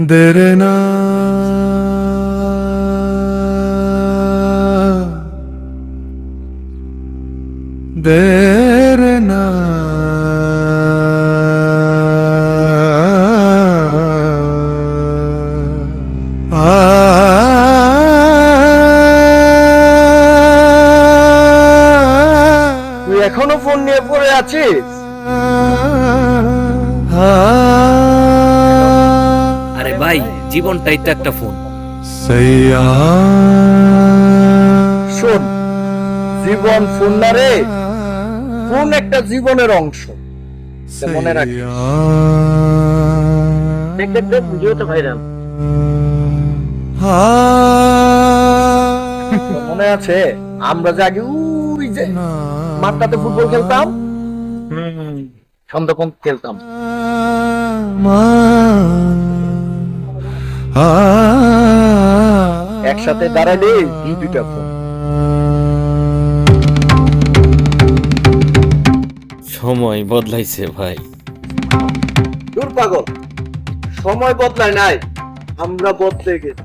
देरना देरना তুই এখনো ফোন নিয়ে পড়ে আছিস? আরে ভাই, জীবনটাই তো একটা ফোন। सैया শোন, জীবন ফোন না রে, ফোন একটা জীবনের অংশ। এটা মনে রাখিস। দেখ দেখ দেখ, ভিডিওটা ভাইরাল। তোর মনে আছে আমরা যে আগে ওই যে মাঠটাতে ফুটবল খেলতাম, সন্ধ্যাপন খেলতাম, একসাথে দাঁড়ালে দুইটা ফোন। সময় বদলাইছে ভাই। দূর পাগল, সময় বদলায় নাই, আমরা বদলে গেছি।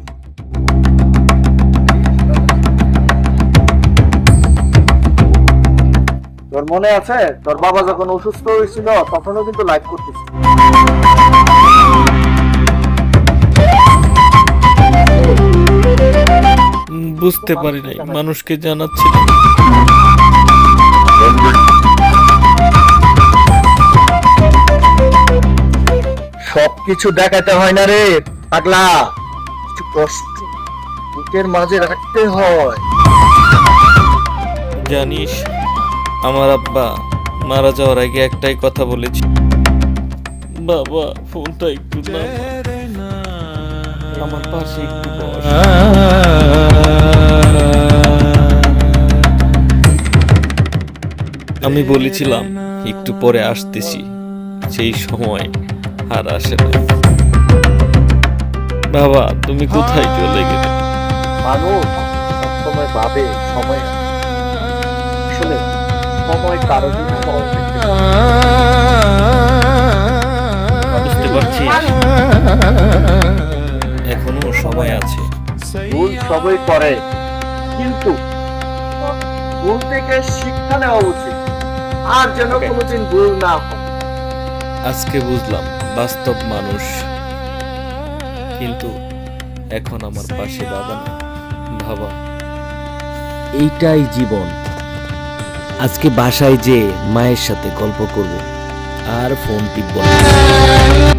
তোর মনে আছে তোর বাবা যখন অসুস্থ হয়েছিল তখনও কিন্তু লাইভ করতেছিল। বুঝতে পারি নাই, মানুষকে জানাচ্ছিলাম। সবকিছু দেখাতে হয় না রে পাগলা, কিছু কষ্ট বুকের মাঝে রাখতে হয়। জানিস, আমার আব্বা মারা যাওয়ার আগে একটাই কথা বলেছি, বাবা ফোনটা একটু নাও, আমার পাশে একটু বস। আমি বলেছিলাম একটু পরে আসতেছি, সেই সময় আর আসে না। বাবা তুমি কোথায় চলে গেলে? মানুষ সবসময় ভাবে সময় আসলে সময় কারো জন্য অপেক্ষা করে। বুঝতে পারছি এখনো সময় আছে। ভুল সবই করে, কিন্তু ভুল থেকে শিক্ষা নেওয়া উচিত, আর যেন কোনোদিন ভুল না হয়। আজকে বুঝলাম বাস্তব মানুষ, কিন্তু এখন আমার পাশে বাবা না। বাবা, এইটাই জীবন। আজকে বাসায় যে মায়ের সাথে গল্প করব, আর ফোন টিপব না।